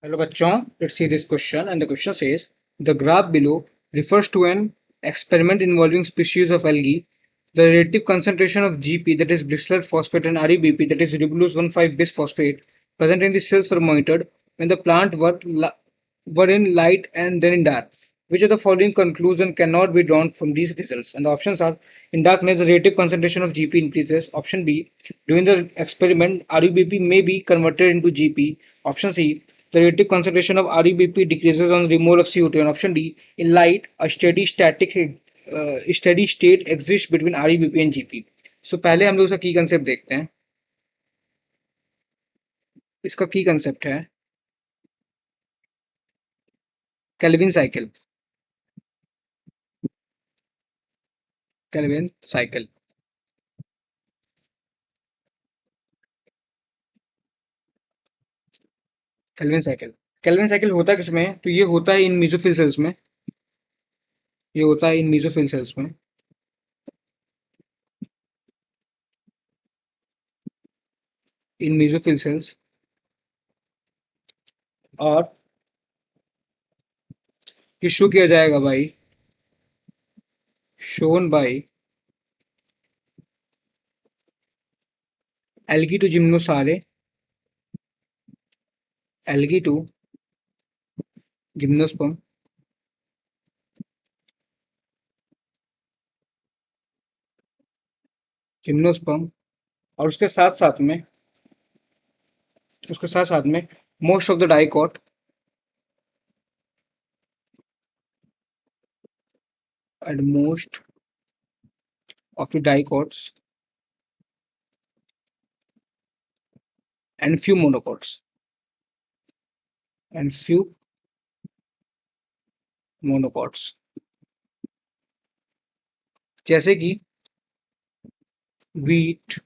Hello bachon, let's see this question and the question says the graph below refers to an experiment involving species of algae. The relative concentration of GP, that is glycerol phosphate, and ReBP, that is ribulose 1,5 bisphosphate, present in the cells were monitored when the plant were in light and then in dark. Which of the following conclusion cannot be drawn from these results? And the options are: in darkness, the relative concentration of GP increases. Option B, during the experiment, ReBP may be converted into GP. Option C, the relative concentration of ReBP decreases on removal of CO2. And option D, in light, a steady state exists between ReBP and GP. So पहले हम लोग इसका की concept देखते हैं. इसका की concept है Calvin cycle. Calvin cycle Calvin cycle Calvin cycle होता किसमें है? तो ये होता है इन मीसोफिल सेल्स में. ये होता है इन मीसोफिल सेल्स में. इन मीसोफिल सेल्स. और ये शो किया जाएगा भाई, shown by algae to gymnosare, algae to gymnosperm, gymnosperm. और उसके साथ साथ में most of the dicot and most of the dicots and few monocots जैसे कि wheat,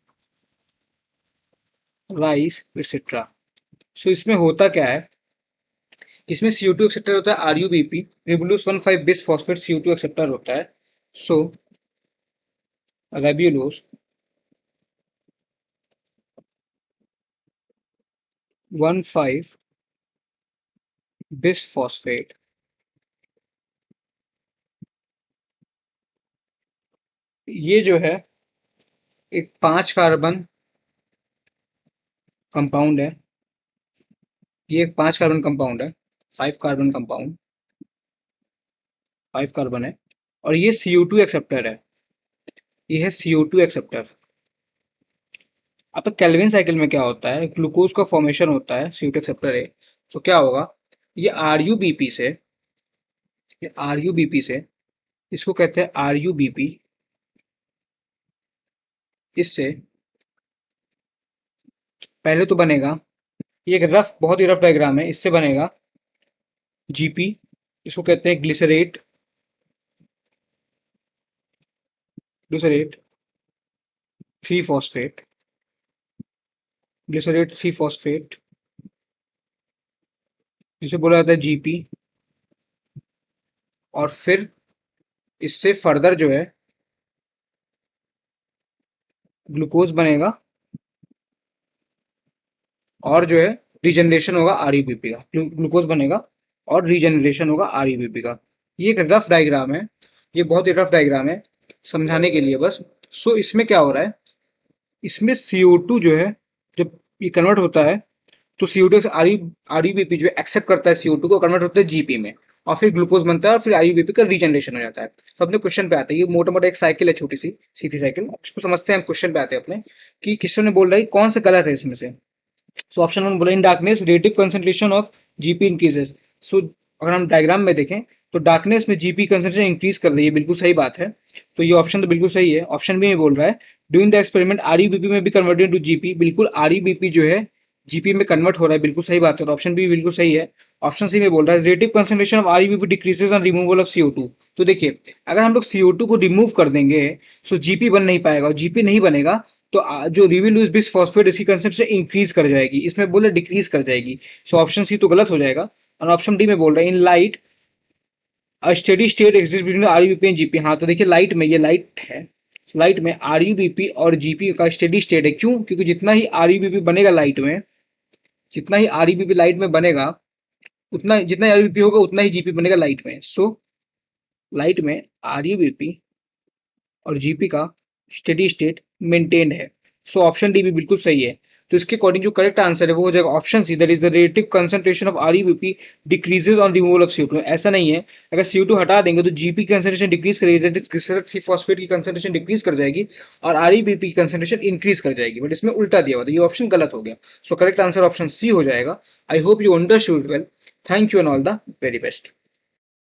राइस एक्सेट्रा. सो इसमें होता क्या है, इसमें CO2 एक्सेप्टर होता है RuBP, रिबुलस 1,5 bis phosphate CO2 acceptor होता है. सो रेब्यूलोस 1,5 बिस फॉस्फेट ये जो है एक 5 कार्बन कंपाउंड है. ये एक 5 कार्बन कंपाउंड है. 5 कार्बन कंपाउंड 5 कार्बन है. और ये CO2 एक्सेप्टर है. ये है CO2 एक्सेप्टर. अब केल्विन साइकिल में क्या होता है, ग्लूकोज का फॉर्मेशन होता है, CO2 एक्सेप्टर है. तो क्या होगा, ये RuBP से इसको कहते हैं RuBP. इससे पहले तो बनेगा, ये एक बहुत ही रफ डायग्राम है. इससे बनेगा GP, इसको कहते हैं ग्लिसरेट 3 फॉस्फेट, ग्लिसरेट 3 फॉस्फेट, जिसे बोला जाता है GP. और फिर इससे फर्दर जो है ग्लूकोज बनेगा और जो है रीजनरेशन होगा ReBP का. ग्लूकोज बनेगा और रीजनरेशन होगा ReBP का. ये एक रफ डायग्राम है, ये बहुत ही रफ डायग्राम है समझाने के लिए बस. सो इसमें क्या हो रहा है, इसमें CO2 जो है जब ये कन्वर्ट होता है तो CO2 ReBP जो एक्सेप्ट करता है CO2 को, कन्वर्ट होता है GP में और फिर ग्लूकोज बनता है और फिर ReBP का रीजनरेशन हो जाता है. तो अपने क्वेश्चन पे आते हैं. ये मोटा मोटा एक साइकिल है, छोटी सी सीधी साइकिल. इसको समझते हैं हम. क्वेश्चन पे आते हैं अपने कि क्वेश्चन ने बोल रहा है कौन सा गलत है इसमें से. सो ऑप्शन 1 बोला in darkness relative concentration of GP increases. So अगर हम डायग्राम में देखें तो डार्कनेस में GP कंसंट्रेशन इंक्रीज कर रही है, बिल्कुल सही बात है. तो ये ऑप्शन तो बिल्कुल सही है. ऑप्शन बी में बोल रहा है ड्यूरिंग द एक्सपेरिमेंट ReBP में भी कन्वर्टेड टू GP. बिल्कुल ReBP जो है GP में कन्वर्ट हो रहा है, बिल्कुल सही बात है. तो ऑप्शन बी बिल्कुल सही है. ऑप्शन सी में बोल रहा है relative concentration of ReBP decreases on removal of CO2. तो देखिए अगर हम लोग CO2 को रिमूव कर देंगे तो GP बन नहीं पाएगा, और GP नहीं बनेगा तो जो रिबुलस बिस फॉस्फेट इसकी कंसंट्रेशन इंक्रीज कर जाएगी, इसमें बोले डिक्रीज कर जाएगी. सो ऑप्शन सी तो गलत हो जाएगा. और ऑप्शन डी में बोल रहा है in light a steady state exist between ReBP and GP. हाँ तो देखिए लाइट में, ये लाइट है, लाइट में ReBP और GP का स्टेडी स्टेट है. क्यों? क्योंकि जितना ही ReBP बनेगा लाइट में, जितना ही ReBP लाइट में बनेगा उतना जितना आरईबीपी होगा उतना ही जीपी बनेगा लाइट में। सो लाइट में आरईबीपी और जीपी का स्टेडी स्टेट मेंटेन्ड है। सो ऑप्शन डी भी बिल्कुल सही है। तो इसके अकॉर्डिंग जो करेक्ट आंसर है वो हो जाएगा option C, that is the relative concentration of REBP decreases on removal of CO2। ऐसा नहीं है, अगर CO2 हटा देंगे तो जीपी की कंसंट्रेशन डिक्रीज करेगी, फॉस्फेट की कंसंट्रेशन डिक्रीज कर जाएगी और आरईबीपी की कंसंट्रेशन इंक्रीज कर जाएगी, बट इसमें उल्टा दिया हुआ था, ये ऑप्शन गलत हो गया। So correct answer option C हो जाएगा। I hope you understood well. Thank you and all the very best.